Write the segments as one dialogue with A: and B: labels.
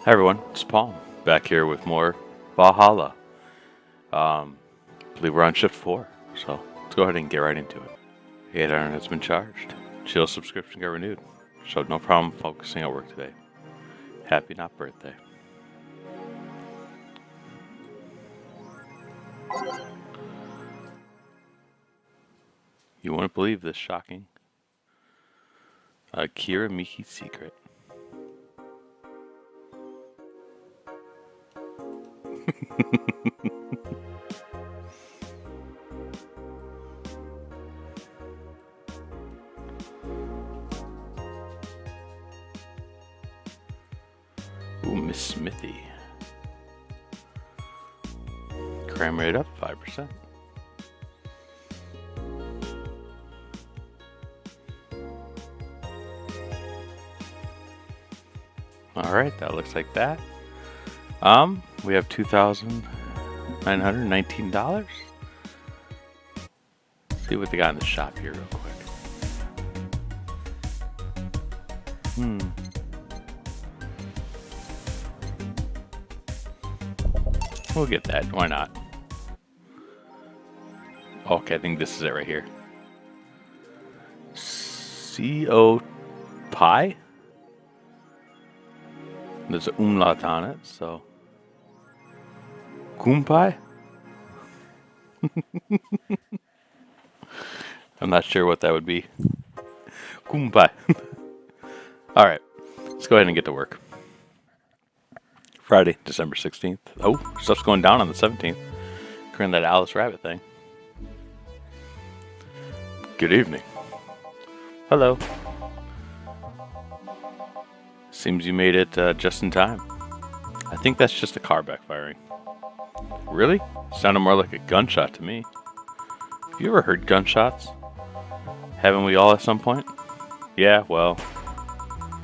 A: Hi everyone, it's Polm, back here with more Valhalla. I believe we're on shift 4, so let's go ahead and get right into it. The 8 iron has been charged. Chill subscription got renewed. Showed no problem focusing at work today. Happy not birthday. You wouldn't believe this shocking. Kira Miki's secret. Ooh, Miss Smithy. Crime rate up 5%. Alright, that looks like that. We have $2,919. See what they got in the shop here real quick. We'll get that. Why not? Okay, I think this is it right here. CO Pi? There's an umlaut on it, so. Kumpai? I'm not sure what that would be. Kumpai. Alright, let's go ahead and get to work. Friday, December 16th. Oh, stuff's going down on the 17th. According to that Alice Rabbit thing. Good evening. Hello. Seems you made it just in time. I think that's just a car backfiring. Really? Sounded more like a gunshot to me. Have you ever heard gunshots? Haven't we all at some point? Yeah, well.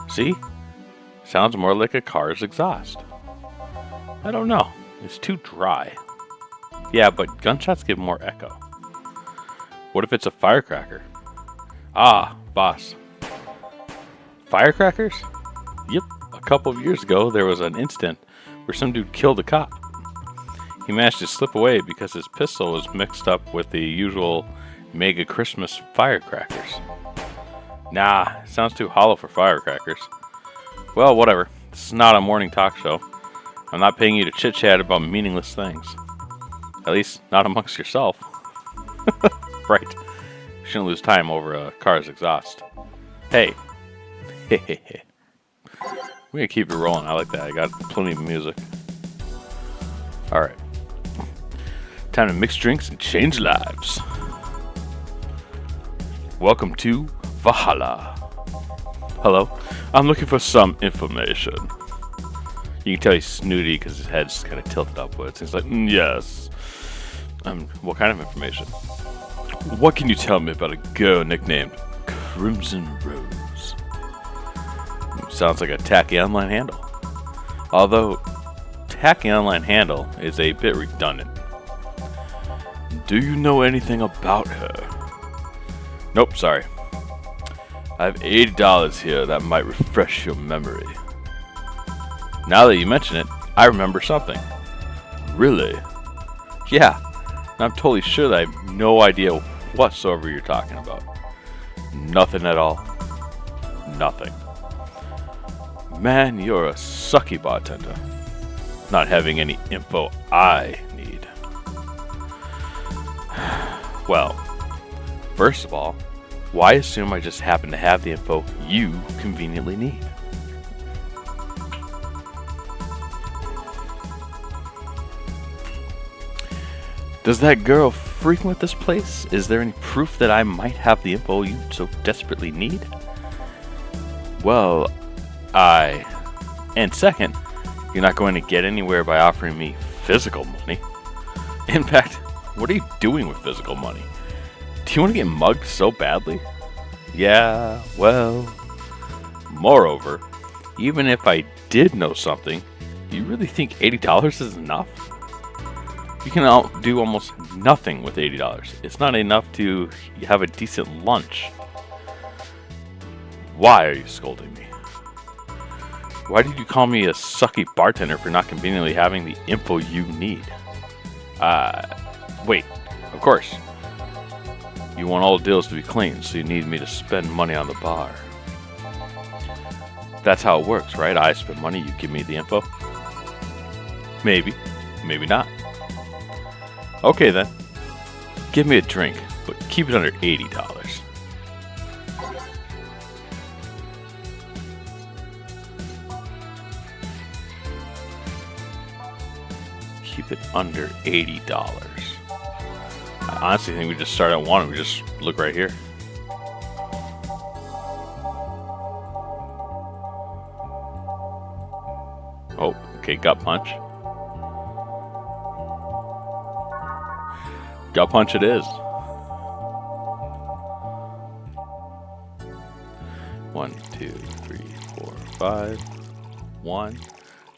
A: See? Sounds more like a car's exhaust. I don't know. It's too dry. Yeah, but gunshots give more echo. What if it's a firecracker? Ah, boss. Firecrackers? Yep. A couple of years ago, there was an incident where some dude killed a cop. He managed to slip away because his pistol was mixed up with the usual mega Christmas firecrackers. Nah, sounds too hollow for firecrackers. Well, whatever. This is not a morning talk show. I'm not paying you to chit-chat about meaningless things. At least, not amongst yourself. Right. You shouldn't lose time over a car's exhaust. Hey. We're gonna keep it rolling. I like that. I got plenty of music. Alright. Time to mix drinks and change lives. Welcome to Valhalla. Hello. I'm looking for some information. You can tell he's snooty because his head's kind of tilted upwards. He's like, yes. What kind of information? What can you tell me about a girl nicknamed Crimson Rose? Sounds like a tacky online handle. Although, tacky online handle is a bit redundant. Do you know anything about her? Nope, sorry. I have $80 here that might refresh your memory. Now that you mention it, I remember something. Really? Yeah, and I'm totally sure that I have no idea whatsoever you're talking about. Nothing at all. Nothing. Man, you're a sucky bartender. Not having any info I need. Well, first of all, why assume I just happen to have the info you conveniently need? Does that girl frequent this place? Is there any proof that I might have the info you so desperately need? Well, and second, you're not going to get anywhere by offering me physical money. In fact, what are you doing with physical money? Do you want to get mugged so badly? Yeah, well. Moreover, even if I did know something, you really think $80 is enough? You can do almost nothing with $80. It's not enough to have a decent lunch. Why are you scolding me? Why did you call me a sucky bartender for not conveniently having the info you need? Wait, of course. You want all deals to be clean, so you need me to spend money on the bar. That's how it works, right? I spend money, you give me the info. Maybe, maybe not. Okay then. Give me a drink, but keep it under $80. Keep it under $80. I honestly think we just start at 1 and we just look right here. Oh, okay, gut punch. Gut punch it is. 1, 2, 3, 4, 5. 1.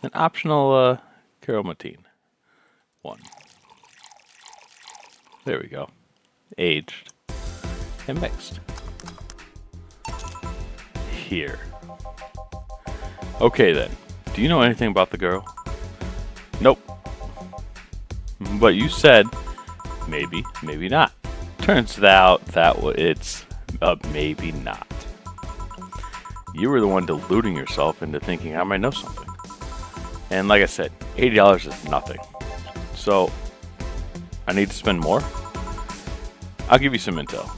A: An optional Caromatine. 1. There we go. Aged and mixed. Here. Okay then. Do you know anything about the girl? Nope. But you said maybe, maybe not. Turns out that it's a maybe not. You were the one deluding yourself into thinking I might know something. And like I said, $80 is nothing. So, I need to spend more? I'll give you some intel.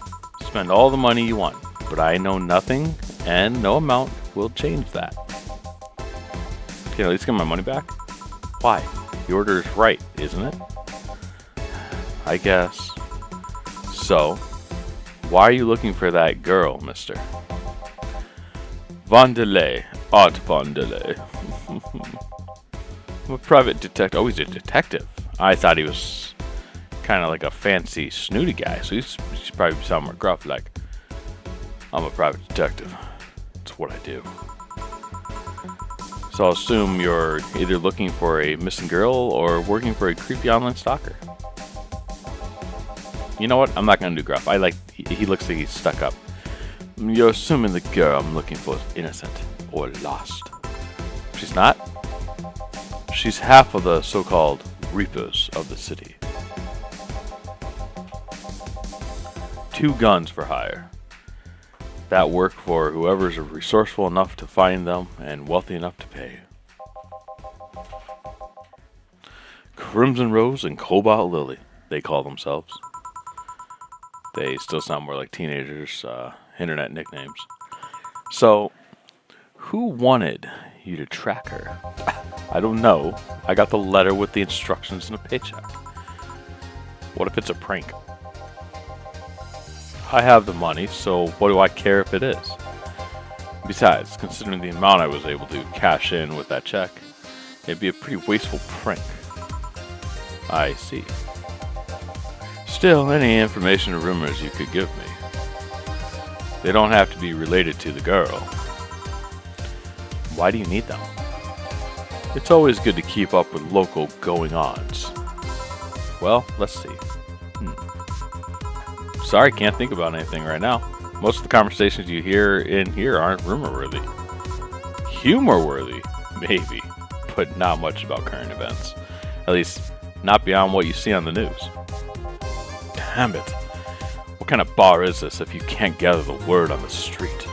A: Spend all the money you want, but I know nothing, and no amount will change that. Can I at least get my money back? Why? The order is right, isn't it? I guess. So, why are you looking for that girl, mister? Vandelay. Art Vandelay. I'm a private detective. Oh, he's a detective. I thought he was kind of like a fancy, snooty guy, so he's probably sound more gruff, like, I'm a private detective. It's what I do. So I'll assume you're either looking for a missing girl or working for a creepy online stalker. You know what? I'm not going to do gruff. He looks like he's stuck up. You're assuming the girl I'm looking for is innocent or lost. She's not. She's half of the so-called reapers of the city. 2 guns for hire. That work for whoever's resourceful enough to find them and wealthy enough to pay. Crimson Rose and Cobalt Lily, they call themselves. They still sound more like teenagers' internet nicknames. So, who wanted you to track her? I don't know. I got the letter with the instructions and a paycheck. What if it's a prank? I have the money, so what do I care if it is? Besides, considering the amount I was able to cash in with that check, it'd be a pretty wasteful prank. I see. Still, any information or rumors you could give me. They don't have to be related to the girl. Why do you need them? It's always good to keep up with local going-ons. Well, let's see. Sorry, can't think about anything right now. Most of the conversations you hear in here aren't rumor-worthy. Humor-worthy, maybe, but not much about current events. At least, not beyond what you see on the news. Damn it. What kind of bar is this if you can't gather the word on the street?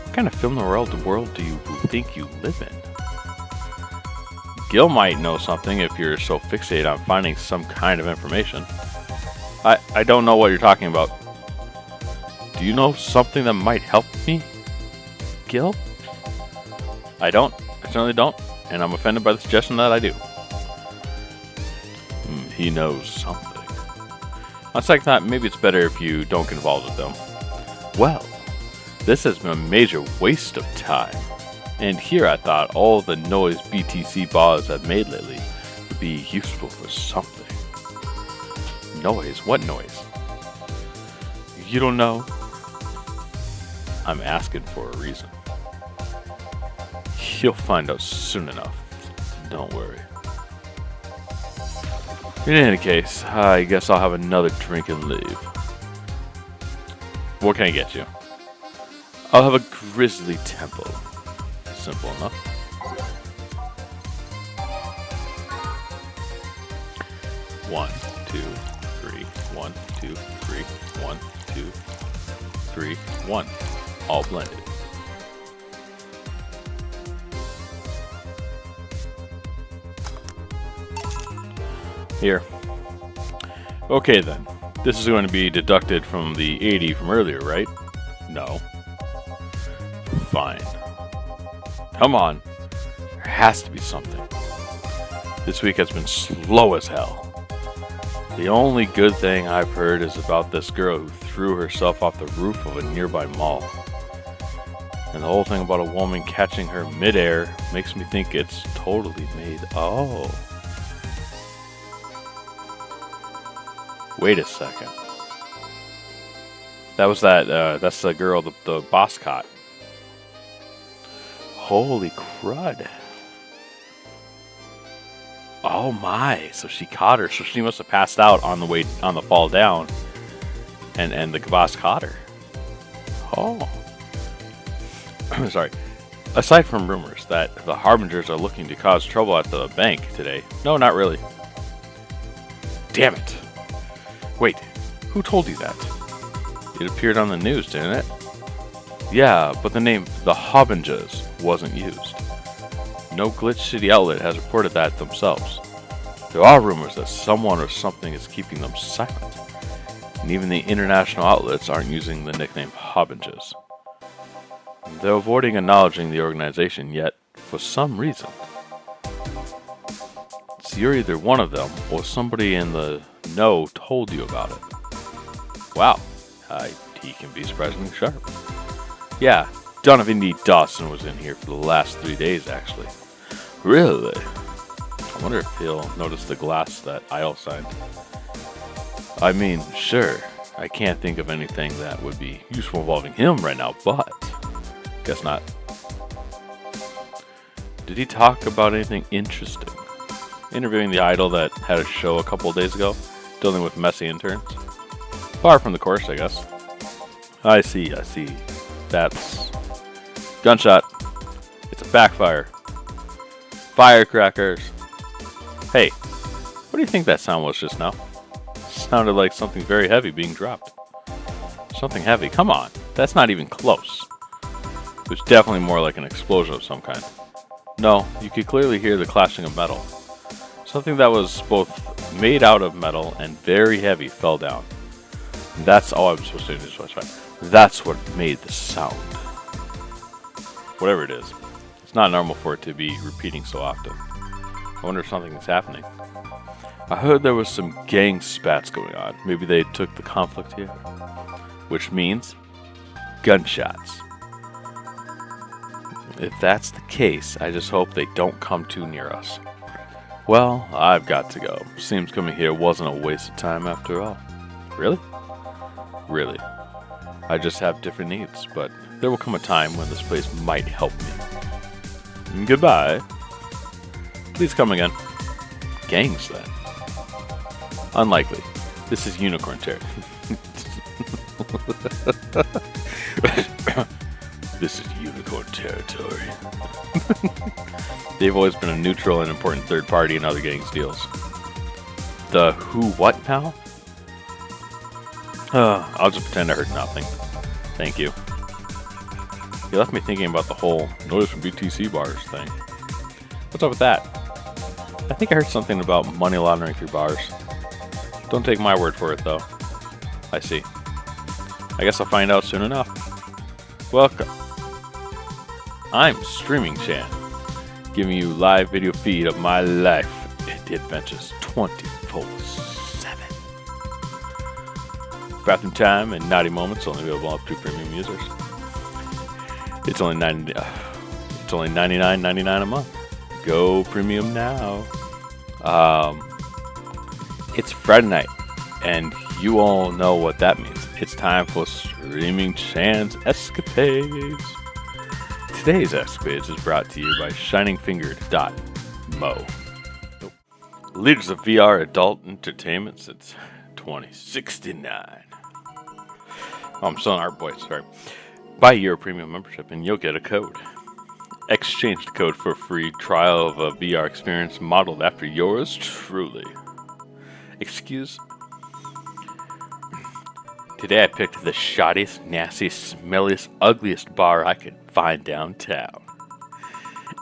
A: What kind of film the world do you think you live in? Gil might know something if you're so fixated on finding some kind of information. I don't know what you're talking about. Do you know something that might help me, Gil? I don't. I certainly don't. And I'm offended by the suggestion that I do. He knows something. On second thought, maybe it's better if you don't get involved with them. Well, this has been a major waste of time. And here I thought all the noise BTC bars have made lately would be useful for something. Noise? What noise? You don't know? I'm asking for a reason. You'll find out soon enough. Don't worry. In any case, I guess I'll have another drink and leave. What can I get you? I'll have a grisly temple. Simple enough. One, two, three, 1, 2, 3, 1, 2, 3, 1. All blended. Here. Okay then. This is going to be deducted from the 80 from earlier, right? No. Fine. Come on. There has to be something. This week has been slow as hell. The only good thing I've heard is about this girl who threw herself off the roof of a nearby mall. And the whole thing about a woman catching her midair makes me think it's totally made. Oh. Wait a second. That's the girl the boss caught. Holy crud. Oh my, so she caught her, so she must have passed out on the fall down, and the boss caught her. Oh. Sorry. Aside from rumors that the Harbingers are looking to cause trouble at the bank today, no, not really. Damn it. Wait, who told you that? It appeared on the news, didn't it? Yeah, but the name The Harbingers wasn't used. No Glitch City outlet has reported that themselves. There are rumors that someone or something is keeping them silent, and even the international outlets aren't using the nickname Harbingers. They're avoiding acknowledging the organization, yet, for some reason. So you're either one of them, or somebody in the know told you about it. Wow, he can be surprisingly sharp. Yeah, Donovan D. Dawson was in here for the last 3 days, actually. Really? I wonder if he'll notice the glass that Idle signed. I mean, sure, I can't think of anything that would be useful involving him right now, but guess not. Did he talk about anything interesting? Interviewing the Idol that had a show a couple days ago, dealing with messy interns? Far from the course, I guess. I see. That's... Gunshot. It's a backfire. Firecrackers. Hey, what do you think that sound was just now? Sounded like something very heavy being dropped. Something heavy? Come on, that's not even close. It was definitely more like an explosion of some kind. No, you could clearly hear the clashing of metal. Something that was both made out of metal and very heavy fell down. And that's all I'm supposed to do. That's what made the sound. Whatever it is, it's not normal for it to be repeating so often. I wonder if something is happening. I heard there was some gang spats going on. Maybe they took the conflict here. Which means gunshots. If that's the case, I just hope they don't come too near us. Well, I've got to go. Seems coming here wasn't a waste of time after all. Really? Really. I just have different needs, but there will come a time when this place might help me. Goodbye. Please come again. Gangs, then. Unlikely. This is unicorn territory. This is unicorn territory. They've always been a neutral and important third party in other gangs' deals. The who what now? I'll just pretend I heard nothing. Thank you. You left me thinking about the whole notice from BTC bars thing. What's up with that? I think I heard something about money laundering through bars. Don't take my word for it, though. I see. I guess I'll find out soon enough. Welcome. I'm Streaming Chan, giving you live video feed of my life and the adventures 24/7. Bathroom time and naughty moments only available up to premium users. It's only $99.99 a month. Go premium now. It's Friday night, and you all know what that means. It's time for Streaming Chan's Escapades. Today's Escapades is brought to you by ShiningFingered.mo. Leaders of VR adult entertainment since 2069. Oh, I'm still an art boy, sorry. Buy your premium membership and you'll get a code. Exchange the code for a free trial of a VR experience modeled after yours truly. Excuse? Today I picked the shoddiest, nastiest, smelliest, ugliest bar I could find downtown.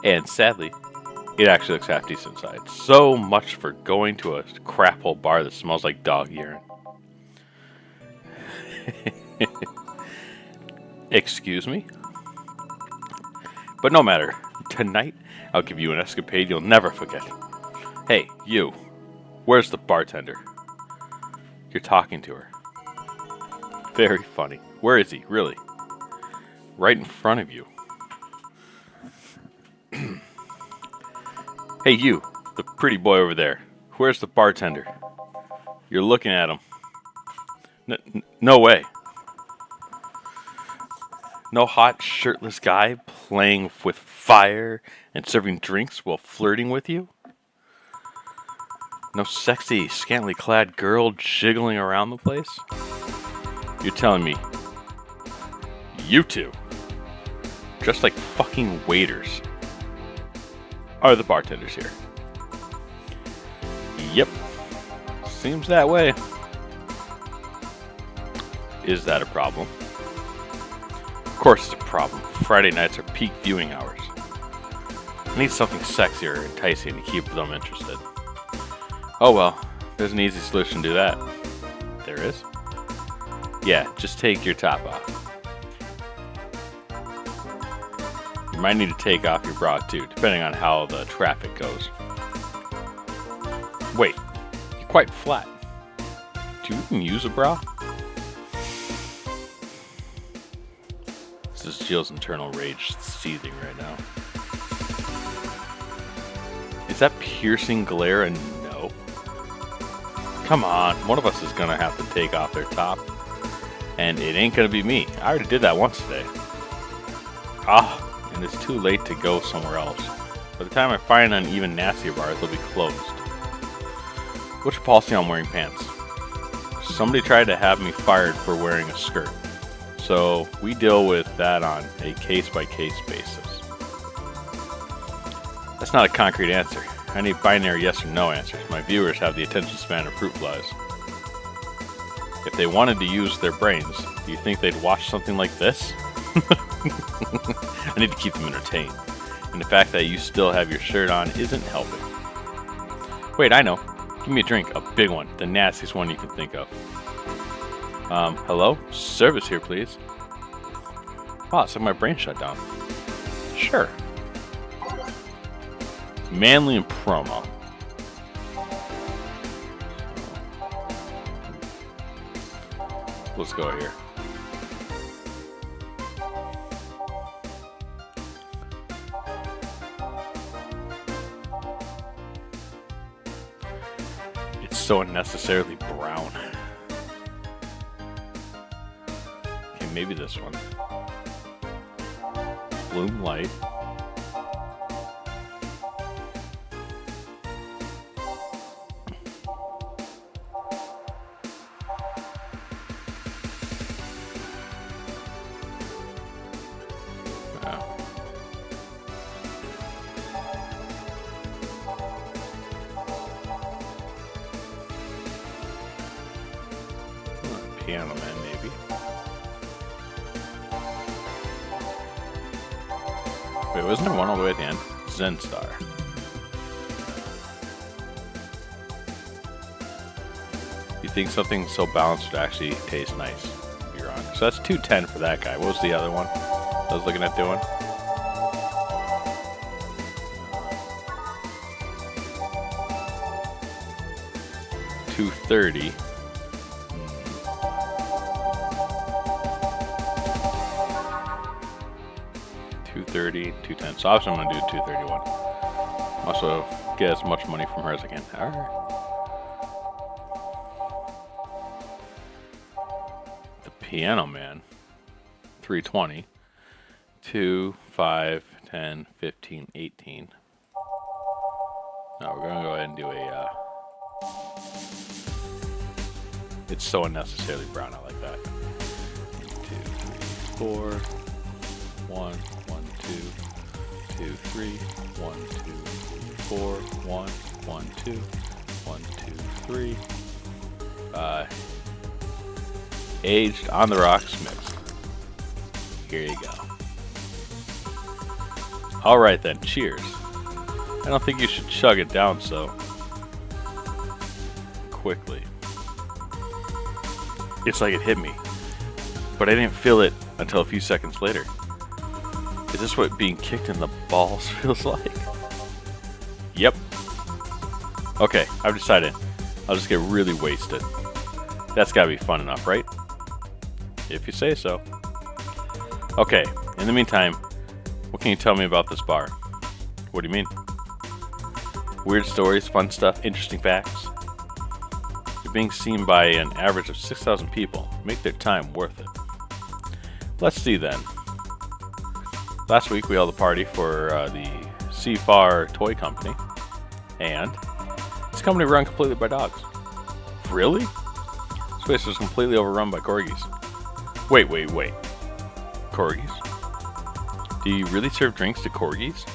A: And sadly, it actually looks half decent inside. So much for going to a crap hole bar that smells like dog urine. Excuse me? But no matter. Tonight, I'll give you an escapade you'll never forget. Hey, you. Where's the bartender? You're talking to her. Very funny. Where is he, really? Right in front of you. Hey, you. The pretty boy over there. Where's the bartender? You're looking at him. No way. No hot, shirtless guy playing with fire and serving drinks while flirting with you? No sexy, scantily clad girl jiggling around the place? You're telling me you two, just like fucking waiters, are the bartenders here? Yep. Seems that way. Is that a problem? Of course it's a problem. Friday nights are peak viewing hours. I need something sexier or enticing to keep them interested. Oh well, there's an easy solution to that. There is? Yeah, just take your top off. You might need to take off your bra too, depending on how the traffic goes. Wait, you're quite flat. Do you even use a bra? This is Jill's internal rage seething right now. Is that piercing glare a no? Come on, one of us is gonna have to take off their top. And it ain't gonna be me. I already did that once today. And it's too late to go somewhere else. By the time I find an even nastier bar, they'll be closed. What's your policy on wearing pants? Somebody tried to have me fired for wearing a skirt. So we deal with that on a case-by-case basis. That's not a concrete answer. I need binary yes or no answers. My viewers have the attention span of fruit flies. If they wanted to use their brains, do you think they'd watch something like this? I need to keep them entertained. And the fact that you still have your shirt on isn't helping. Wait, I know. Give me a drink, a big one, the nastiest one you can think of. Hello? Service here, please. Wow, it's like my brain shut down. Sure. Manly and promo. Let's go here. It's so unnecessarily brown. Okay, maybe this one. Bloom light. Piano Man, maybe. Wait, wasn't there one all the way at the end? Zen Star. You think something so balanced would actually taste nice? You're on. So that's 210 for that guy. What was the other one I was looking at doing? $230. 230, 210. So obviously I'm going to do 231. Also get as much money from her as I can. Alright. The Piano Man. 320. 2, 5, 10, 15, 18. Now we're going to go ahead and do a... It's so unnecessarily brown. I like that. 1, 2, 3, 4... 1, 1, 2, 2, 3, 1, 2, 4, 1, 1, 2, 1, 2, 3. Aged on the rocks mixed. Here you go. Alright then, cheers. I don't think you should chug it down so quickly. It's like it hit me, but I didn't feel it until a few seconds later. Is this what being kicked in the balls feels like? Yep. Okay, I've decided. I'll just get really wasted. That's gotta be fun enough, right? If you say so. Okay, in the meantime, what can you tell me about this bar? What do you mean? Weird stories, fun stuff, interesting facts? You're being seen by an average of 6,000 people. Make their time worth it. Let's see then. Last week we held a party for the Seafar Toy Company, and it's a company run completely by dogs. Really? This place was completely overrun by corgis. Wait. Corgis? Do you really serve drinks to corgis?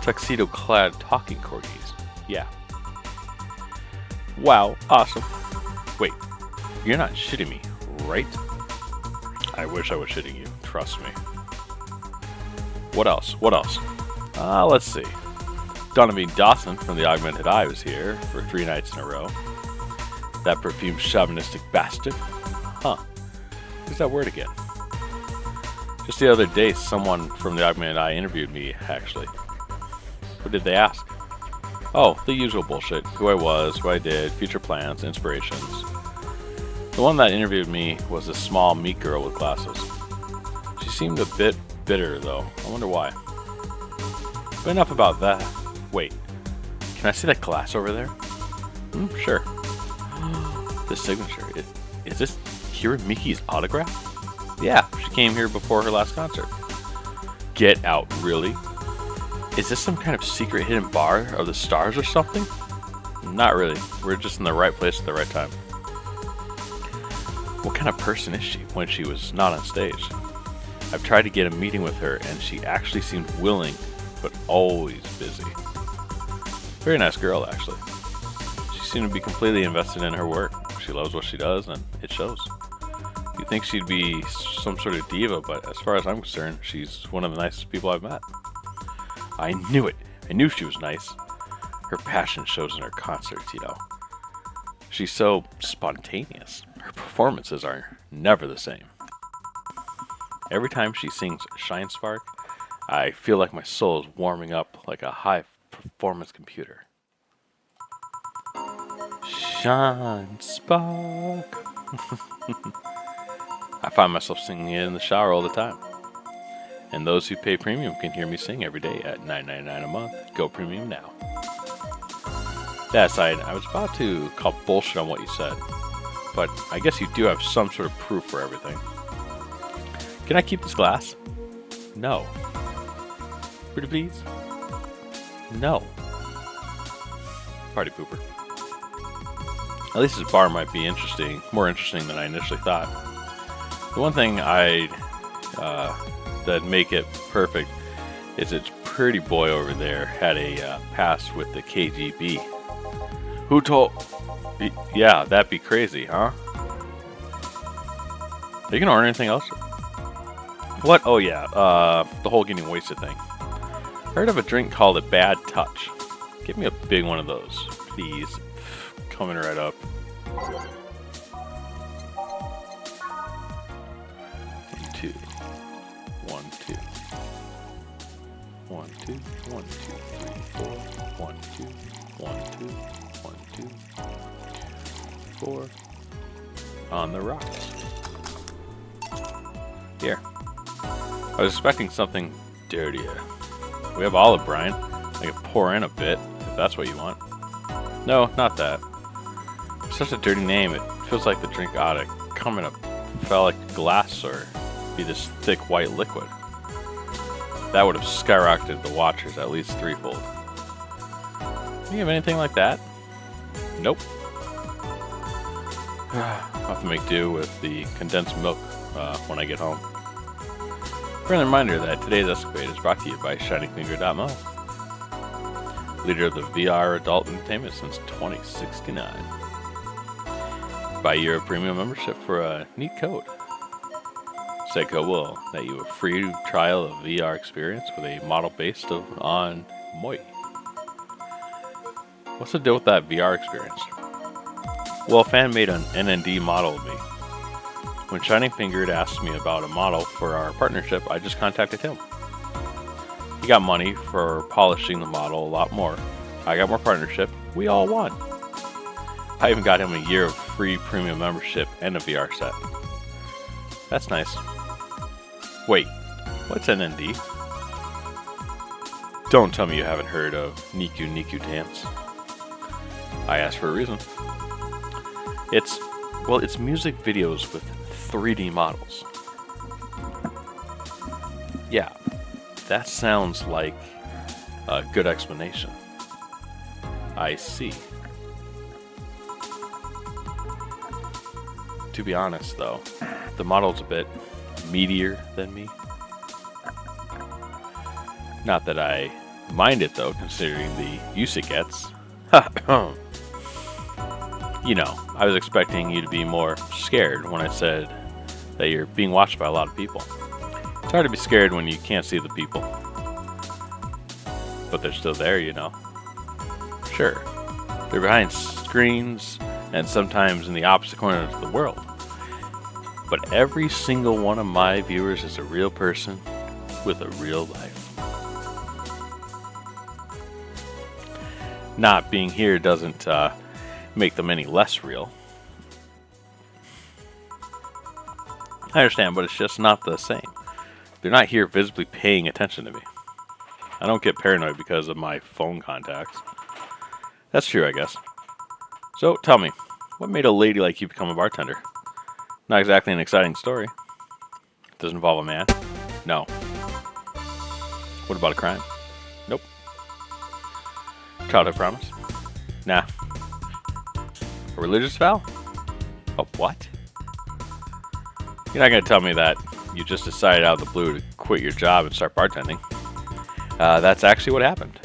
A: Tuxedo-clad talking corgis. Yeah. Wow, awesome. Wait, you're not shitting me, right? I wish I was shitting you, trust me. What else? Let's see. Donovan Dawson from the Augmented Eye was here for 3 nights in a row. That perfumed chauvinistic bastard. Huh. What's that word again? Just the other day, someone from the Augmented Eye interviewed me, actually. What did they ask? Oh, the usual bullshit. Who I was, what I did, future plans, inspirations. The one that interviewed me was a small, meek girl with glasses. She seemed a bit bitter, though. I wonder why. But enough about that. Wait, can I see that glass over there? Sure. The signature. Is this Hiramiki's autograph? Yeah, she came here before her last concert. Get out, really? Is this some kind of secret hidden bar of the stars or something? Not really. We're just in the right place at the right time. What kind of person is she when she was not on stage? I've tried to get a meeting with her and she actually seemed willing, but always busy. Very nice girl, actually. She seemed to be completely invested in her work. She loves what she does and it shows. You'd think she'd be some sort of diva, but as far as I'm concerned, she's one of the nicest people I've met. I knew it. I knew she was nice. Her passion shows in her concerts, you know. She's so spontaneous. Her performances are never the same. Every time she sings Shine Spark, I feel like my soul is warming up like a high-performance computer. Shine Spark. I find myself singing it in the shower all the time. And those who pay premium can hear me sing every day at $9.99 a month. Go premium now. That aside, I was about to call bullshit on what you said, but I guess you do have some sort of proof for everything. Can I keep this glass? No. Pretty please? No. Party pooper. At least this bar might be interesting, more interesting than I initially thought. The one thing that make it perfect is its pretty boy over there had a pass with the KGB. Who told? Yeah, that'd be crazy, huh? Are you gonna order anything else? What? Oh yeah, the whole getting wasted thing. Heard of a drink called a Bad Touch. Give me a big one of those, please. Coming right up. 1, 2, 1, 2, 1, 2, 1, 2, 3, 4, 1, 2, 1, 2, 1, 2, 4. On the rocks. Here. I was expecting something dirtier. We have olive brine. I can pour in a bit, if that's what you want. No, not that. It's such a dirty name, it feels like the drink ought to come in a phallic glass or be this thick white liquid. That would have skyrocketed the watchers at least threefold. Do you have anything like that? Nope. I'll have to make do with the condensed milk when I get home. Friendly reminder that today's escapade is brought to you by ShiningFinger.mo, leader of the VR adult entertainment since 2069. Buy your premium membership for a neat code. Said code will net you a free trial of VR experience with a model based on Moi. What's the deal with that VR experience? Well, a fan made an NND model of me. When Shining Fingered asked me about a model for our partnership, I just contacted him. He got money for polishing the model a lot more. I got more partnership. We all won. I even got him a year of free premium membership and a VR set. That's nice. Wait, what's NND? Don't tell me you haven't heard of Niku Dance. I asked for a reason. It's music videos with 3D models. Yeah, that sounds like a good explanation. I see. To be honest, though, the model's a bit meatier than me. Not that I mind it, though, considering the use it gets. You know, I was expecting you to be more scared when I said that you're being watched by a lot of people. It's hard to be scared when you can't see the people. But they're still there, you know. Sure, they're behind screens and sometimes in the opposite corners of the world. But every single one of my viewers is a real person with a real life. Not being here doesn't make them any less real. I understand, but it's just not the same. They're not here visibly paying attention to me. I don't get paranoid because of my phone contacts. That's true, I guess. So, tell me, what made a lady like you become a bartender? Not exactly an exciting story. Does it involve a man? No. What about a crime? Nope. Childhood promise? Nah. A religious vow? A what? You're not going to tell me that you just decided out of the blue to quit your job and start bartending. That's actually what happened.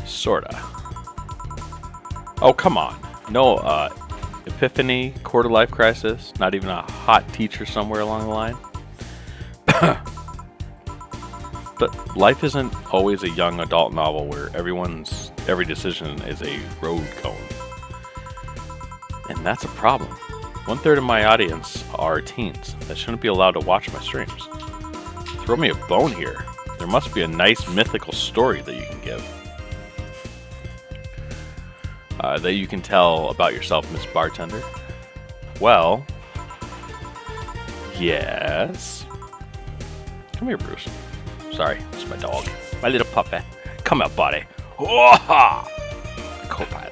A: Sorta. Oh, come on. No, epiphany, quarter-life crisis, not even a hot teacher somewhere along the line. But life isn't always a young adult novel where every decision is a road cone. And that's a problem. 1/3 of my audience are teens that shouldn't be allowed to watch my streams. Throw me a bone here. There must be a nice mythical story that you can give. That you can tell about yourself, Miss Bartender. Well, yes. Come here, Bruce. Sorry, it's my dog. My little puppy. Come out, buddy. Oh-ha! Co-pilot.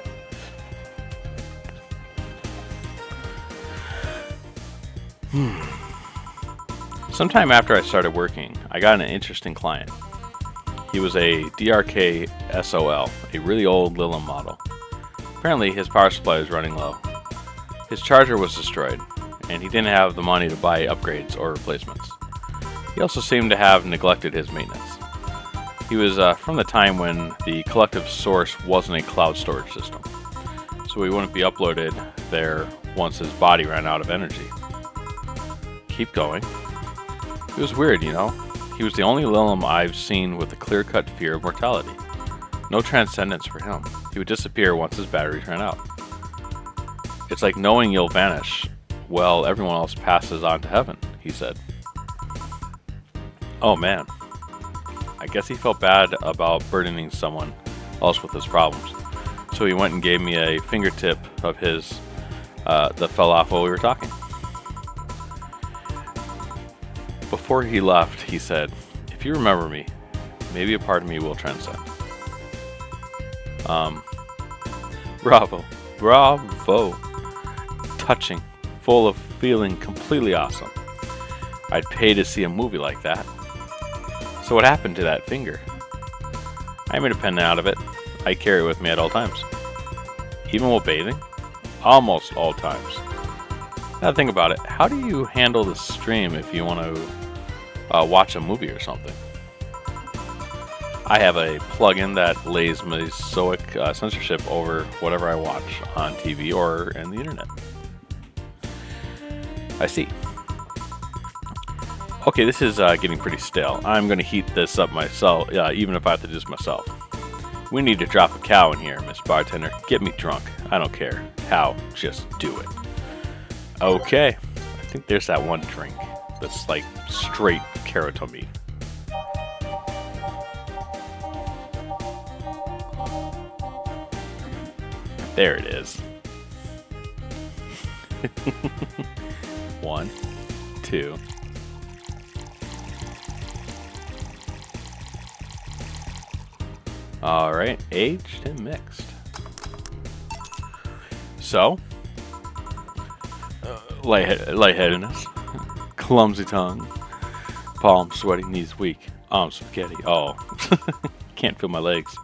A: Sometime after I started working, I got an interesting client. He was a DRK SOL, a really old Lilium model. Apparently, his power supply was running low. His charger was destroyed, and he didn't have the money to buy upgrades or replacements. He also seemed to have neglected his maintenance. He was from the time when the collective source wasn't a cloud storage system, so he wouldn't be uploaded there once his body ran out of energy. Keep going. It was weird, you know. He was the only Lilium I've seen with a clear-cut fear of mortality. No transcendence for him. He would disappear once his batteries ran out. It's like knowing you'll vanish while everyone else passes on to heaven, he said. Oh man. I guess he felt bad about burdening someone else with his problems. So he went and gave me a fingertip of his that fell off while we were talking. Before he left, he said, "If you remember me, maybe a part of me will transcend." Bravo. Touching, full of feeling completely awesome. I'd pay to see a movie like that. So what happened to that finger? I made a pen out of it. I carry it with me at all times. Even while bathing? Almost all times. Now think about it. How do you handle the stream if you want to watch a movie or something? I have a plugin that lays Masonic censorship over whatever I watch on TV or in the internet. I see. Okay, this is getting pretty stale. I'm going to heat this up myself, even if I have to do this myself. We need to drop a cow in here, Miss Bartender. Get me drunk. I don't care how, just do it. Okay, I think there's that one drink that's like straight carrot meat. There it is. 1, 2. Alright, aged and mixed. So, lightheadedness, clumsy tongue, palms sweaty, knees weak, arms spaghetti. Oh, can't feel my legs.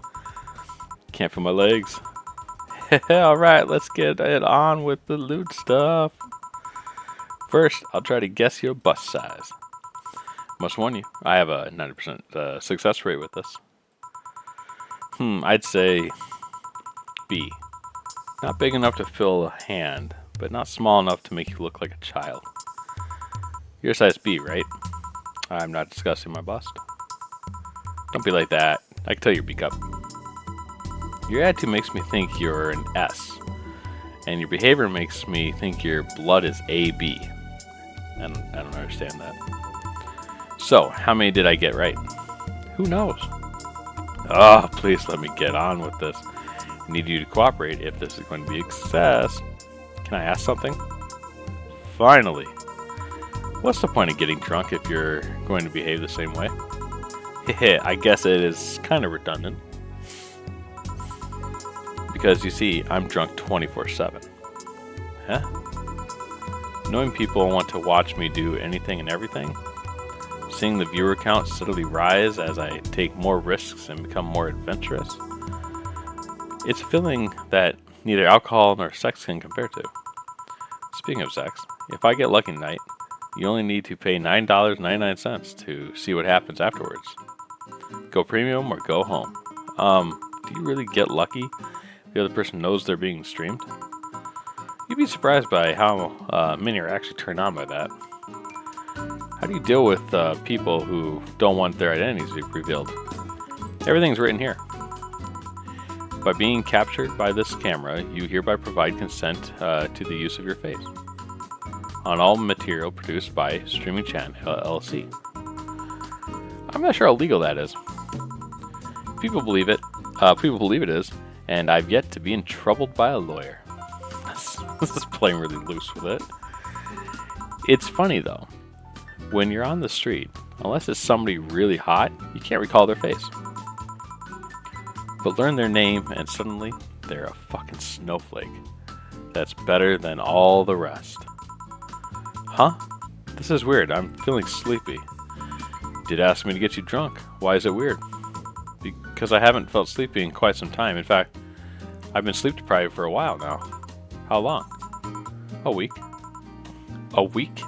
A: Can't feel my legs. Alright, let's get it on with the loot stuff. First, I'll try to guess your bust size. Must warn you, I have a 90% success rate with this. I'd say B. Not big enough to fill a hand, but not small enough to make you look like a child. You're size B, right? I'm not discussing my bust. Don't be like that. I can tell your beak up. Your attitude makes me think you're an S, and your behavior makes me think your blood is AB. I don't understand that. So, how many did I get right? Who knows? Oh, please let me get on with this. I need you to cooperate if this is going to be a success. Can I ask something? Finally. What's the point of getting drunk if you're going to behave the same way? Heh, I guess it is kind of redundant. Because you see, I'm drunk 24/7. Huh? Knowing people want to watch me do anything and everything? Seeing the viewer count steadily rise as I take more risks and become more adventurous? It's a feeling that neither alcohol nor sex can compare to. Speaking of sex, if I get lucky tonight, you only need to pay $9.99 to see what happens afterwards. Go premium or go home. Do you really get lucky if the other person knows they're being streamed? You'd be surprised by how many are actually turned on by that. How do you deal with people who don't want their identities to be revealed? Everything's written here. By being captured by this camera, you hereby provide consent to the use of your face on all material produced by Streaming Chan LLC. I'm not sure how legal that is. People believe it. People believe it is, and I've yet to be in trouble by a lawyer. This is playing really loose with it. It's funny though. When you're on the street, unless it's somebody really hot, you can't recall their face. But learn their name and suddenly they're a fucking snowflake. That's better than all the rest. Huh? This is weird. I'm feeling sleepy. Did ask me to get you drunk. Why is it weird? Because I haven't felt sleepy in quite some time. In fact, I've been sleep deprived for a while now. How long? A week. A week?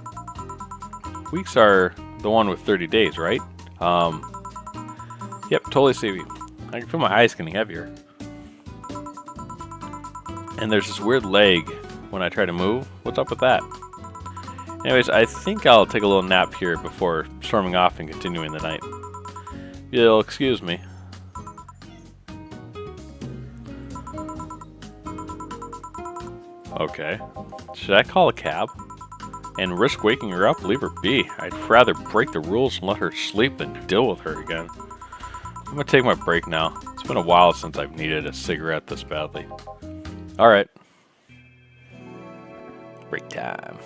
A: Weeks are the one with 30 days, right? Yep, totally sleepy. I can feel my eyes getting heavier. And there's this weird leg when I try to move. What's up with that? Anyways, I think I'll take a little nap here before storming off and continuing the night. You'll excuse me. Okay. Should I call a cab? And risk waking her up? Leave her be. I'd rather break the rules and let her sleep than deal with her again. I'm gonna take my break now. It's been a while since I've needed a cigarette this badly. Alright. Break time.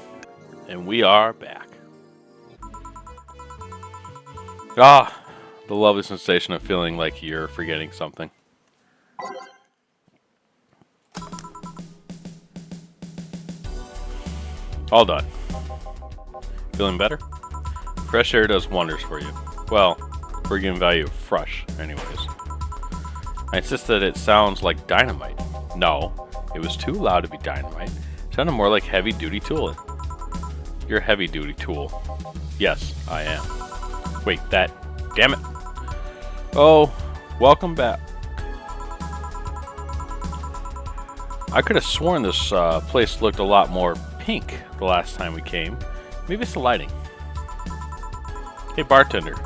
A: And we are back. Ah, the lovely sensation of feeling like you're forgetting something. All done. Feeling better? Fresh air does wonders for you. Well, we're giving value of fresh, anyways. I insist that it sounds like dynamite. No, it was too loud to be dynamite. It sounded more like heavy-duty tooling. You're a heavy-duty tool. Yes, I am. Wait, that... Damn it! Oh, welcome back. I could have sworn this place looked a lot more pink the last time we came. Maybe it's the lighting. Hey, bartender.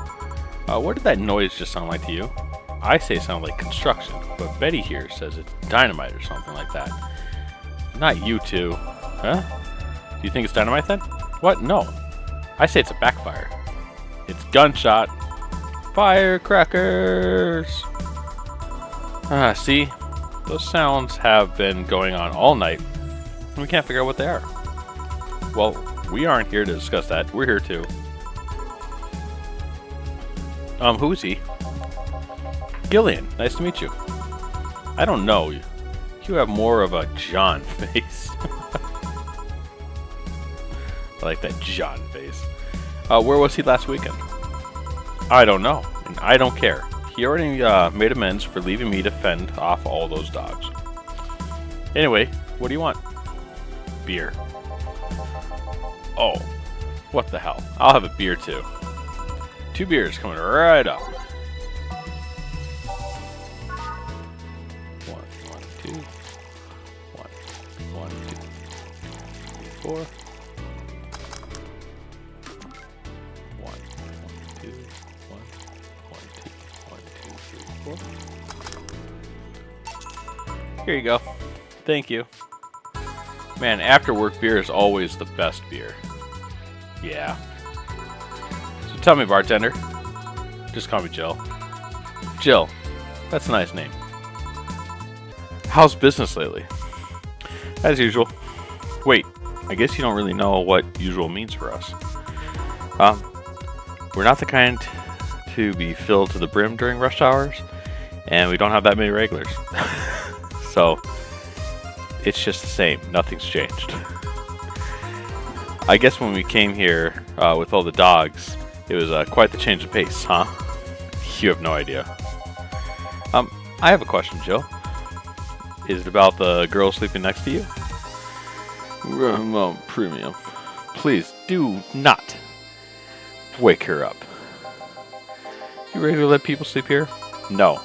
A: What did that noise just sound like to you? I say it sounded like construction, but Betty here says it's dynamite or something like that. Not you two. Huh? Do you think it's dynamite then? What? No. I say it's a backfire. It's gunshot. Firecrackers! See? Those sounds have been going on all night, and we can't figure out what they are. Well, we aren't here to discuss that. We're here to... who's he? Gillian, nice to meet you. I don't know. You have more of a John face. I like that John face. Where was he last weekend? I don't know, and I don't care. He already made amends for leaving me to fend off all those dogs. Anyway, what do you want? Beer. Oh, what the hell? I'll have a beer too. 2 beers coming right up. 1, 2, 1, 1, 2, 4. 1, 2, 1, 1, 2, 1, 2, 3, 4. Here you go. Thank you. Man, after work beer is always the best beer. Yeah. So tell me, bartender. Just call me Jill. Jill. That's a nice name. How's business lately? As usual. Wait, I guess you don't really know what usual means for us. We're not the kind to be filled to the brim during rush hours, and we don't have that many regulars. So, it's just the same. Nothing's changed. I guess when we came here with all the dogs, it was quite the change of pace, huh? You have no idea. I have a question, Jill. Is it about the girl sleeping next to you? Premium. Please do not wake her up. You ready to let people sleep here? No.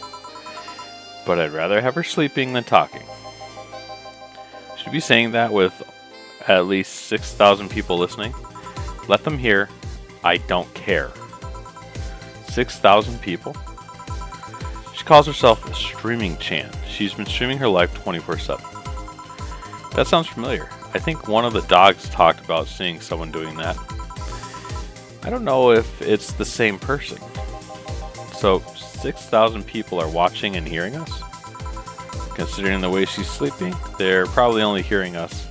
A: But I'd rather have her sleeping than talking. Should be saying that with at least 6,000 people listening. Let them hear, I don't care. 6,000 people? She calls herself a streaming Chan. She's been streaming her life 24/7. That sounds familiar. I think one of the dogs talked about seeing someone doing that. I don't know if it's the same person. So, 6,000 people are watching and hearing us? Considering the way she's sleeping, they're probably only hearing us.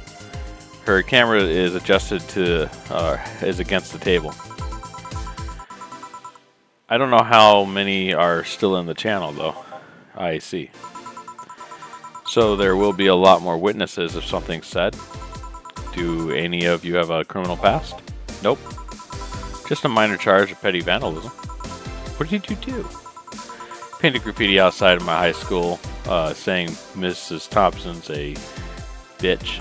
A: Her camera is adjusted to, is against the table. I don't know how many are still in the channel though. I see. So there will be a lot more witnesses if something's said. Do any of you have a criminal past? Nope. Just a minor charge of petty vandalism. What did you do? Painted graffiti outside of my high school saying Mrs. Thompson's a bitch.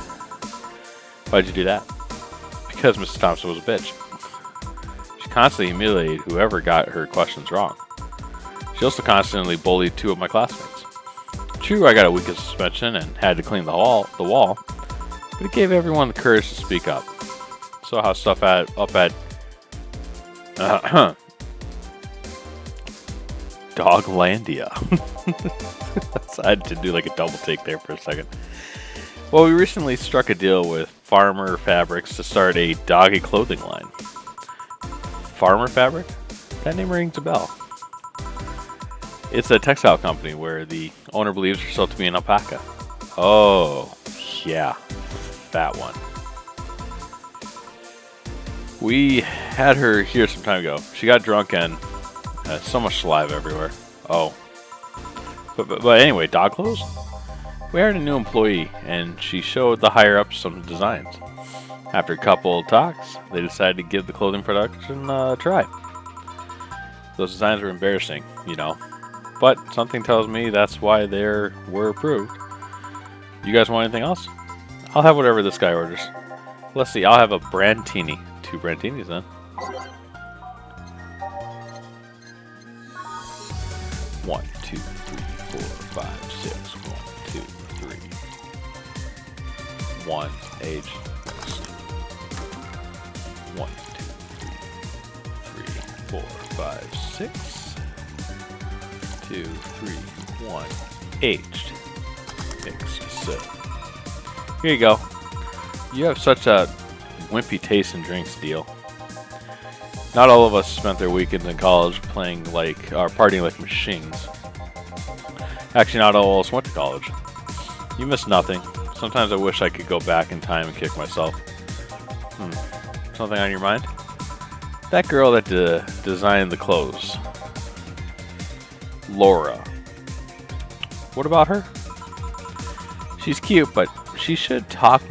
A: Why'd you do that? Because Mrs. Thompson was a bitch. She constantly humiliated whoever got her questions wrong. She also constantly bullied 2 of my classmates. True, I got a week of suspension and had to clean the wall, but it gave everyone the courage to speak up. Saw how stuff up at Doglandia. I had to do like a double take there for a second. Well, we recently struck a deal with Farmer Fabrics to start a doggy clothing line. Farmer Fabric? That name rings a bell. It's a textile company where the owner believes herself to be an alpaca. Oh, yeah, that one. We had her here some time ago. She got drunk and had so much saliva everywhere. Oh. But anyway, dog clothes? We hired a new employee, and she showed the higher-ups some designs. After a couple of talks, they decided to give the clothing production a try. Those designs were embarrassing, you know. But something tells me that's why they were approved. You guys want anything else? I'll have whatever this guy orders. Let's see, I'll have a brandtini. 2 Brantinis then. 1, 2, 3, 4, 5, 6. 1, 2, 3. 1 age. 1, 2, 3, 4, 5, 6. 2, 3, 1. Aged. Mixed. So here you go. You have such a wimpy taste in drinks, Deal. Not all of us spent their weekends in college playing like, or partying like machines. Actually, not all of us went to college. You miss nothing. Sometimes I wish I could go back in time and kick myself. Something on your mind? That girl that designed the clothes. Laura. What about her? She's cute, but she should take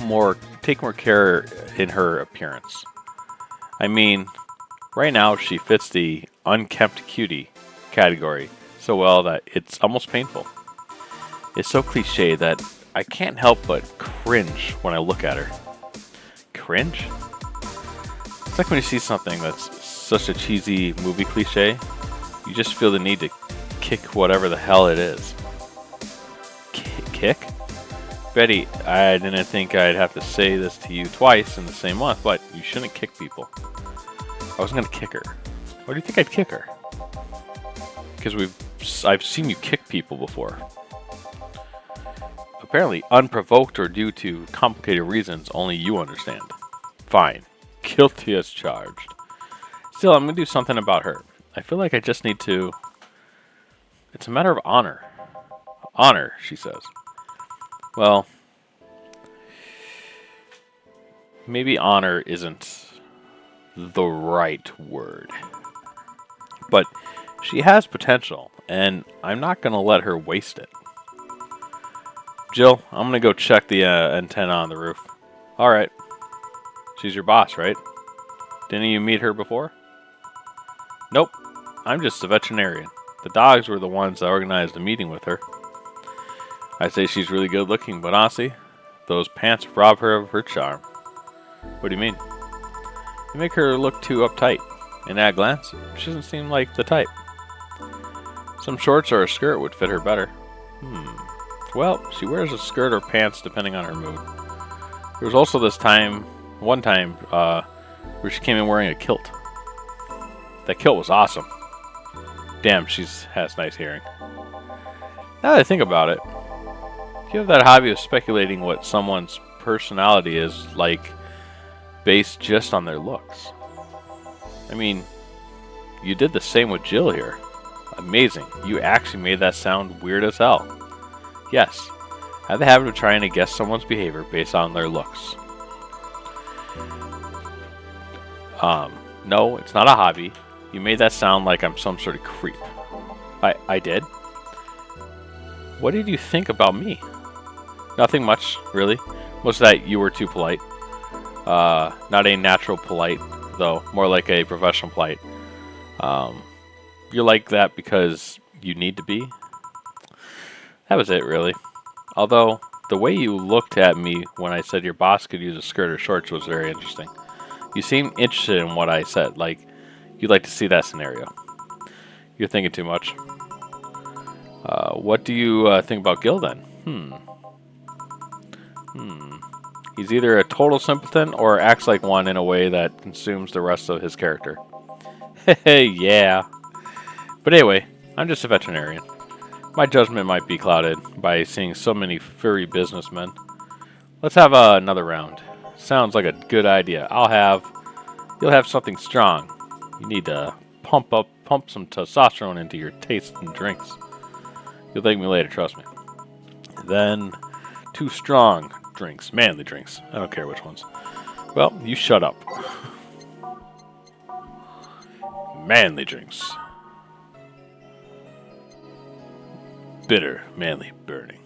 A: more care in her appearance. I mean, right now she fits the unkempt cutie category so well that it's almost painful. It's so cliche that I can't help but cringe when I look at her. Cringe? It's like when you see something that's such a cheesy movie cliche, you just feel the need to kick whatever the hell it is. Kick? Betty, I didn't think I'd have to say this to you twice in the same month, but you shouldn't kick people. I wasn't gonna kick her. Why do you think I'd kick her? Because I've seen you kick people before. Apparently unprovoked or due to complicated reasons only you understand. Fine. Guilty as charged. Still, I'm gonna do something about her. I feel like I just need to... It's a matter of honor. Honor, she says. Well, maybe honor isn't the right word. But she has potential, and I'm not going to let her waste it. Jill, I'm going to go check the antenna on the roof. Alright. She's your boss, right? Didn't you meet her before? Nope. I'm just a veterinarian. The dogs were the ones that organized a meeting with her. I'd say she's really good looking, but honestly, those pants rob her of her charm. What do you mean? They make her look too uptight. And at a glance, she doesn't seem like the type. Some shorts or a skirt would fit her better. Well, she wears a skirt or pants depending on her mood. There was also one time, where she came in wearing a kilt. That kilt was awesome. Damn, she has nice hearing. Now that I think about it, you have that hobby of speculating what someone's personality is like based just on their looks. I mean, you did the same with Jill here. Amazing. You actually made that sound weird as hell. Yes, I have the habit of trying to guess someone's behavior based on their looks. No, it's not a hobby. You made that sound like I'm some sort of creep. I did? What did you think about me? Nothing much, really. Most of that you were too polite. Not a natural polite, though. More like a professional polite. You're like that because you need to be. That was it, really. Although, the way you looked at me when I said your boss could use a skirt or shorts was very interesting. You seemed interested in what I said, like you'd like to see that scenario. You're thinking too much. What do you think about Gil, then? He's either a total simpleton or acts like one in a way that consumes the rest of his character. Hey, yeah. But anyway, I'm just a veterinarian. My judgment might be clouded by seeing so many furry businessmen. Let's have another round. Sounds like a good idea. You'll have something strong. You need to pump some testosterone into your taste and drinks. You'll thank me later, trust me. Then, 2 strong drinks, manly drinks. I don't care which ones. Well, you shut up. Manly drinks. Bitter, manly, burning.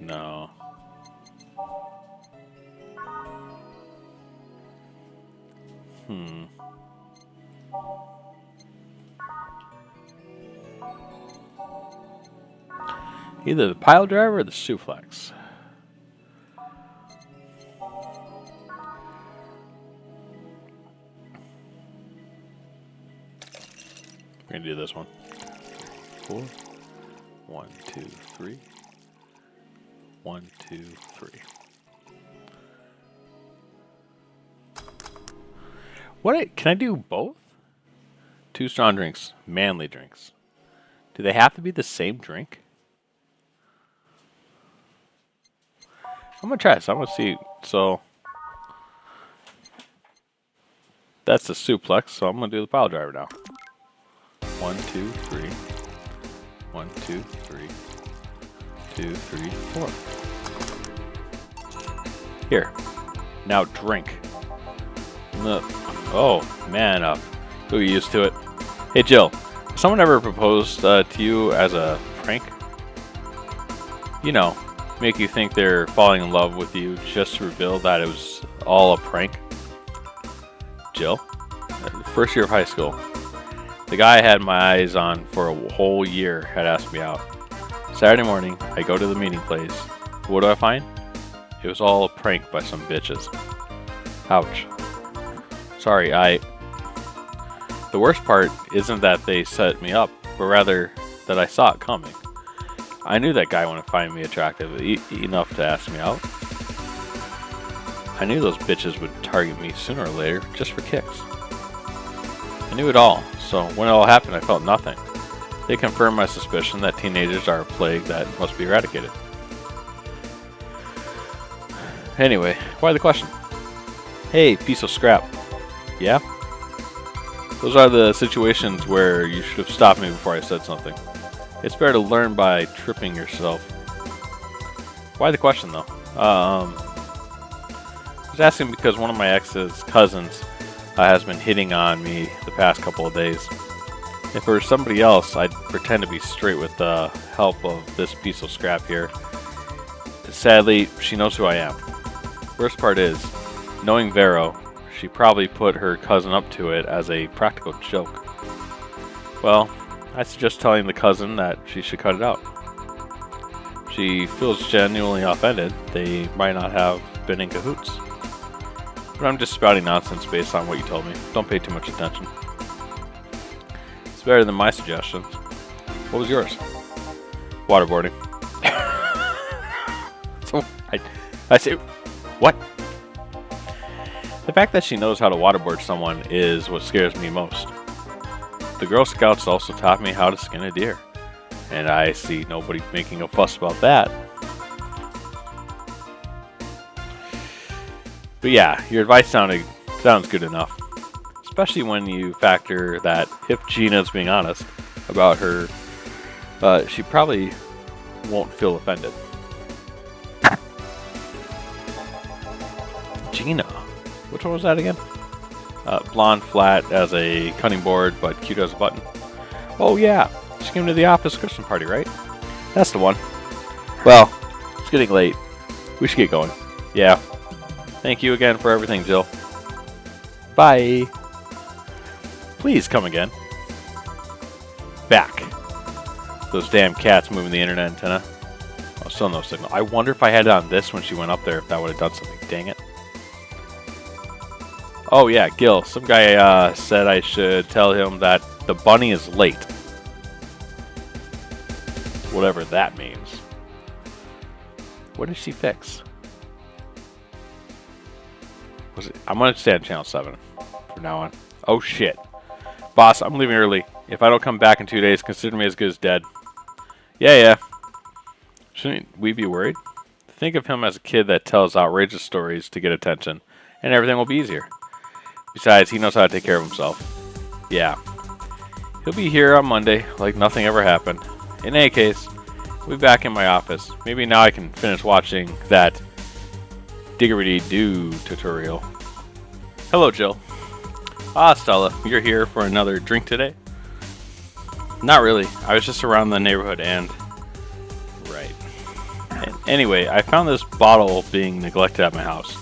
A: No. Either the pile driver or the suplex. We're gonna do this one. 4. 1, 2, 3. 1, 2, 3. Can I do both? 2 strong drinks, manly drinks. Do they have to be the same drink? I'm gonna try this. I'm gonna see. So that's the suplex. So I'm gonna do the pile driver now. 1, 2, 3. 1, 2, 3. 2, 3, 4. Here. Now drink. Oh, man up. Who are you used to it? Hey Jill, has someone ever proposed to you as a prank? You know, make you think they're falling in love with you just to reveal that it was all a prank? Jill, first year of high school. The guy I had my eyes on for a whole year had asked me out. Saturday morning, I go to the meeting place. What do I find? It was all a prank by some bitches. Ouch. Sorry, The worst part isn't that they set me up, but rather that I saw it coming. I knew that guy wouldn't find me attractive enough to ask me out. I knew those bitches would target me sooner or later, just for kicks. I knew it all, so when it all happened I felt nothing. They confirmed my suspicion that teenagers are a plague that must be eradicated. Anyway, why the question? Hey, piece of scrap. Yeah? Those are the situations where you should have stopped me before I said something. It's better to learn by tripping yourself. Why the question, though? I was asking because one of my ex's cousins has been hitting on me the past couple of days. If it were somebody else, I'd pretend to be straight with the help of this piece of scrap here. Sadly, she knows who I am. Worst part is, knowing Vero, she probably put her cousin up to it as a practical joke. Well, I suggest telling the cousin that she should cut it out. She feels genuinely offended. They might not have been in cahoots. But I'm just spouting nonsense based on what you told me. Don't pay too much attention. It's better than my suggestions. What was yours? Waterboarding. So I say, what? The fact that she knows how to waterboard someone is what scares me most. The Girl Scouts also taught me how to skin a deer, and I see nobody making a fuss about that. But yeah, your advice sounds good enough, especially when you factor that if Gina's being honest about her, she probably won't feel offended. Gina. Which one was that again? Blonde, flat as a cutting board, but cute as a button. Oh yeah, she came to the office Christmas party, right? That's the one. Well, it's getting late. We should get going. Yeah. Thank you again for everything, Jill. Bye. Please come again. Back. Those damn cats moving the internet antenna. Oh, still no signal. I wonder if I had it on this when she went up there, if that would have done something. Dang it. Oh yeah, Gil. Some guy said I should tell him that the bunny is late. Whatever that means. What did she fix? Was it? I'm gonna stay on channel 7 from now on. Oh shit. Boss, I'm leaving early. If I don't come back in 2 days, consider me as good as dead. Yeah. Shouldn't we be worried? Think of him as a kid that tells outrageous stories to get attention, and everything will be easier. Besides, he knows how to take care of himself. Yeah. He'll be here on Monday, like nothing ever happened. In any case, we'll be back in my office. Maybe now I can finish watching that Diggery-Doo tutorial. Hello, Jill. Ah, Stella, you're here for another drink today? Not really. I was just around the neighborhood and... Right. Anyway, I found this bottle being neglected at my house.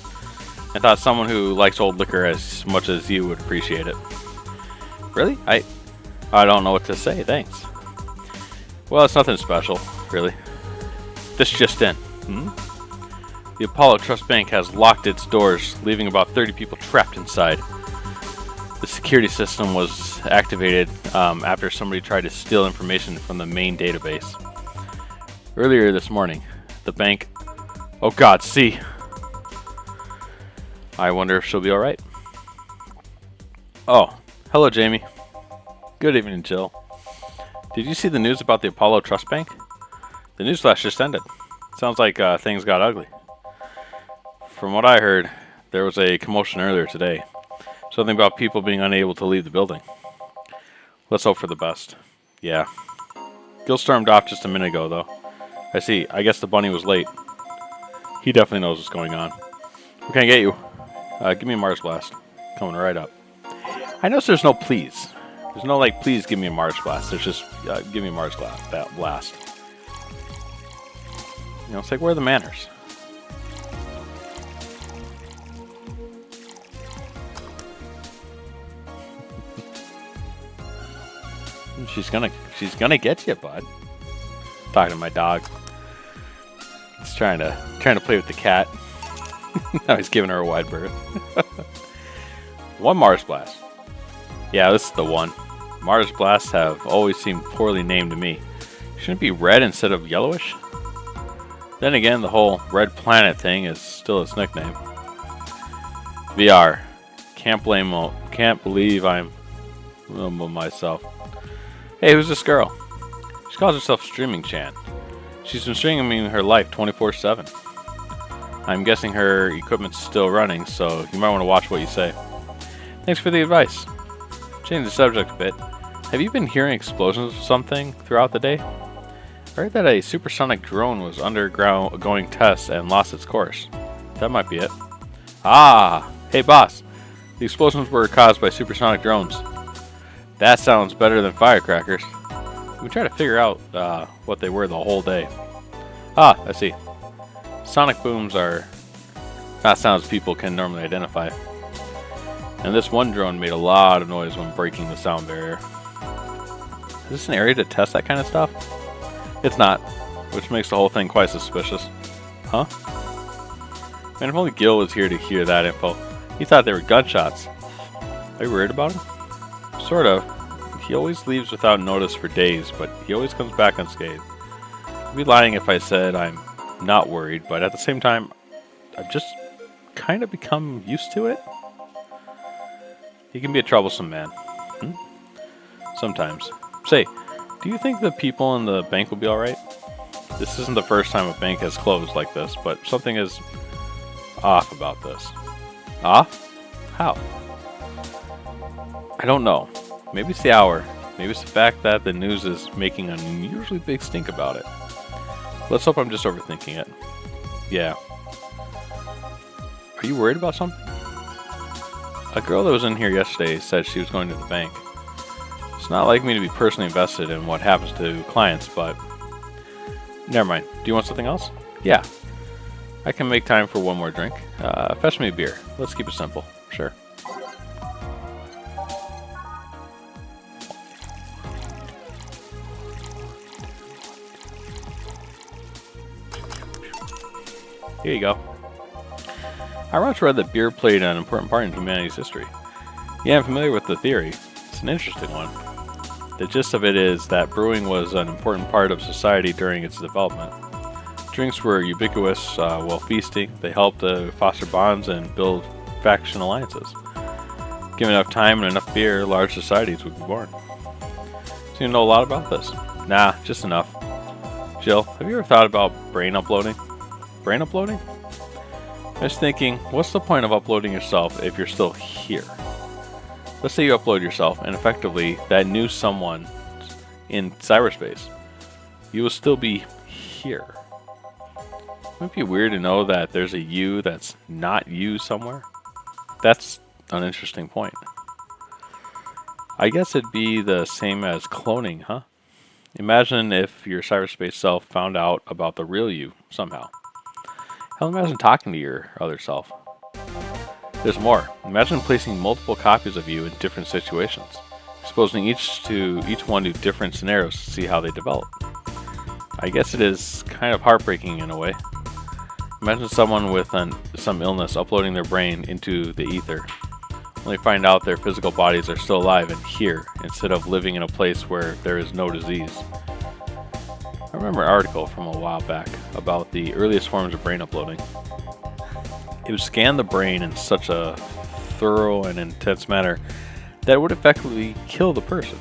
A: I thought someone who likes old liquor as much as you would appreciate it. Really? I don't know what to say, thanks. Well, it's nothing special, really. This just in. The Apollo Trust Bank has locked its doors, leaving about 30 people trapped inside. The security system was activated after somebody tried to steal information from the main database. Earlier this morning, the bank... Oh God, see! I wonder if she'll be alright. Oh, hello Jamie. Good evening, Jill. Did you see the news about the Apollo Trust Bank? The newsflash just ended. Sounds like things got ugly. From what I heard, there was a commotion earlier today. Something about people being unable to leave the building. Let's hope for the best. Yeah. Gil stormed off just a minute ago, though. I see. I guess the bunny was late. He definitely knows what's going on. What can I get you? Give me a Mars Blast. Coming right up. I notice there's no please. There's no, like, please give me a Mars Blast. There's just, give me a Mars Blast. You know, it's like, where are the manners? She's gonna get you, bud. Talking to my dog. He's trying to play with the cat. Now he's giving her a wide berth. One Mars Blast. Yeah, this is the one. Mars Blasts have always seemed poorly named to me. Shouldn't it be red instead of yellowish? Then again, the whole Red Planet thing is still its nickname. VR. Can't believe I'm myself. Hey, who's this girl? She calls herself Streaming Chan. She's been streaming her life 24/7. I'm guessing her equipment's still running, so you might want to watch what you say. Thanks for the advice. Change the subject a bit. Have you been hearing explosions of something throughout the day? I heard that a supersonic drone was undergoing tests and lost its course. That might be it. Ah! Hey boss! The explosions were caused by supersonic drones. That sounds better than firecrackers. We try to figure out what they were the whole day. Ah, I see. Sonic booms are not sounds people can normally identify. And this one drone made a lot of noise when breaking the sound barrier. Is this an area to test that kind of stuff? It's not, which makes the whole thing quite suspicious. Huh? Man, if only Gil was here to hear that info. He thought they were gunshots. Are you worried about him? Sort of. He always leaves without notice for days, but he always comes back unscathed. I'd be lying if I said I'm not worried, but at the same time, I've just kind of become used to it. He can be a troublesome man. Sometimes. Say, do you think the people in the bank will be alright? This isn't the first time a bank has closed like this, but something is off about this. Off? How? I don't know. Maybe it's the hour. Maybe it's the fact that the news is making an unusually big stink about it. Let's hope I'm just overthinking it. Yeah. Are you worried about something? A girl that was in here yesterday said she was going to the bank. It's not like me to be personally invested in what happens to clients, but... Never mind. Do you want something else? Yeah. I can make time for one more drink. Fetch me a beer. Let's keep it simple. Sure. Here you go. I once read that beer played an important part in humanity's history. Yeah, I'm familiar with the theory. It's an interesting one. The gist of it is that brewing was an important part of society during its development. Drinks were ubiquitous while feasting. They helped to foster bonds and build faction alliances. Given enough time and enough beer, large societies would be born. So you know a lot about this? Nah, just enough. Jill, have you ever thought about brain uploading? Brain uploading? I was thinking, what's the point of uploading yourself if you're still here? Let's say you upload yourself, and effectively, that new someone in cyberspace, you will still be here. Wouldn't it be weird to know that there's a you that's not you somewhere? That's an interesting point. I guess it'd be the same as cloning, huh? Imagine if your cyberspace self found out about the real you somehow. Hell, imagine talking to your other self. There's more. Imagine placing multiple copies of you in different situations, exposing each one to different scenarios to see how they develop. I guess it is kind of heartbreaking in a way. Imagine someone with some illness uploading their brain into the ether, only find out their physical bodies are still alive and here, instead of living in a place where there is no disease. I remember an article from a while back about the earliest forms of brain uploading. It would scan the brain in such a thorough and intense manner that it would effectively kill the person.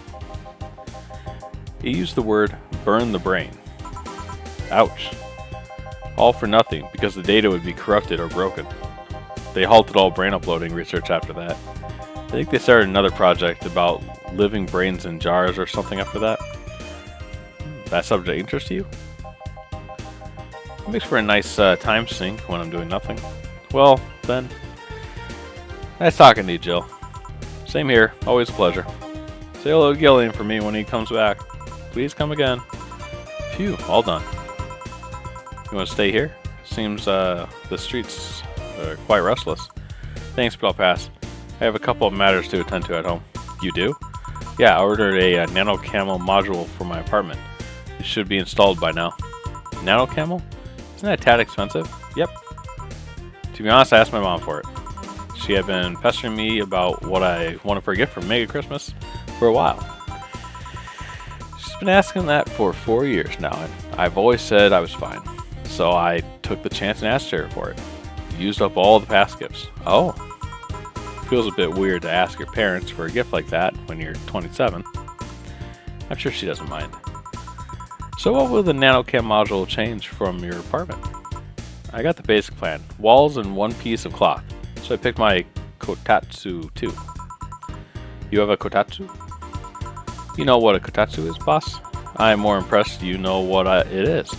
A: It used the word burn the brain. Ouch. All for nothing, because the data would be corrupted or broken. They halted all brain uploading research after that. I think they started another project about living brains in jars or something after that. That subject interests you? It makes for a nice time sink when I'm doing nothing. Well, then, nice talking to you, Jill. Same here, always a pleasure. Say hello to Gillian for me when he comes back. Please come again. Phew, all done. You want to stay here? Seems the streets are quite restless. Thanks, but I'll pass. I have a couple of matters to attend to at home. You do? Yeah, I ordered a nano camo module for my apartment. It should be installed by now. Nano camo? Isn't that tad expensive? Yep. To be honest, I asked my mom for it. She had been pestering me about what I wanted for a gift for Mega Christmas for a while. She's been asking that for 4 years now, and I've always said I was fine. So I took the chance and asked her for it. Used up all the past gifts. Oh. Feels a bit weird to ask your parents for a gift like that when you're 27. I'm sure she doesn't mind. So what will the nanocam module change from your apartment? I got the basic plan. Walls and one piece of cloth. So I picked my kotatsu too. You have a kotatsu? You know what a kotatsu is, boss? I am more impressed you know what it is.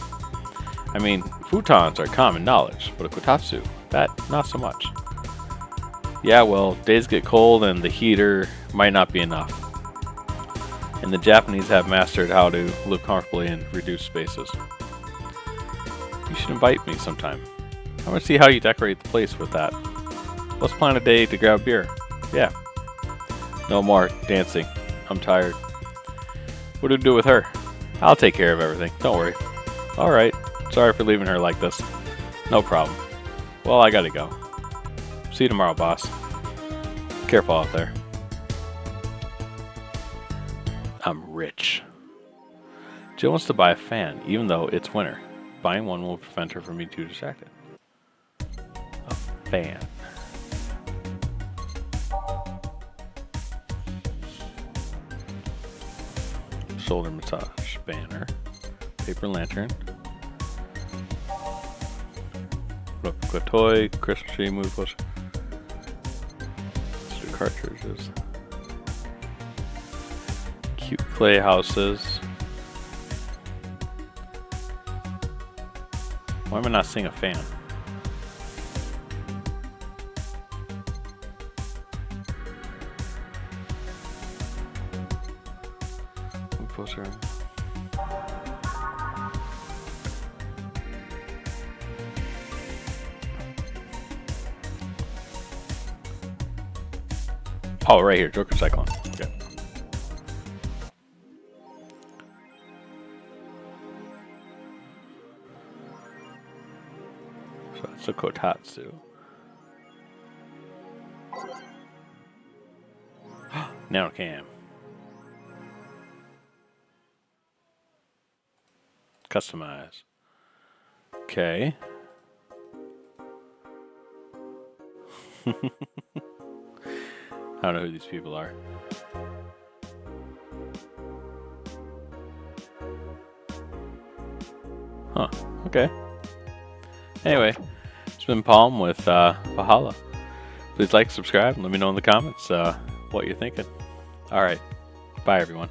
A: I mean, futons are common knowledge, but a kotatsu, that not so much. Yeah, well, days get cold and the heater might not be enough. And the Japanese have mastered how to live comfortably in reduced spaces. You should invite me sometime. I want to see how you decorate the place with that. Let's plan a day to grab beer. Yeah. No more dancing. I'm tired. What do we do with her? I'll take care of everything. Don't worry. Alright. Sorry for leaving her like this. No problem. Well, I gotta go. See you tomorrow, boss. Careful out there. I'm rich. Jill wants to buy a fan, even though it's winter. Buying one will prevent her from being too distracted. A fan. Shoulder massage banner. Paper lantern. Replica toy. Christmas tree move push. Cartridges. Cute clay houses. Why am I not seeing a fan? Poster. Oh, right here, Joker Cyclone. Okay. So that's a Kotatsu. Nanocam. Customize. Okay. I don't know who these people are. Huh. Okay. Anyway, it's been Polm with HallA. Please like, subscribe, and let me know in the comments what you're thinking. Alright. Bye, everyone.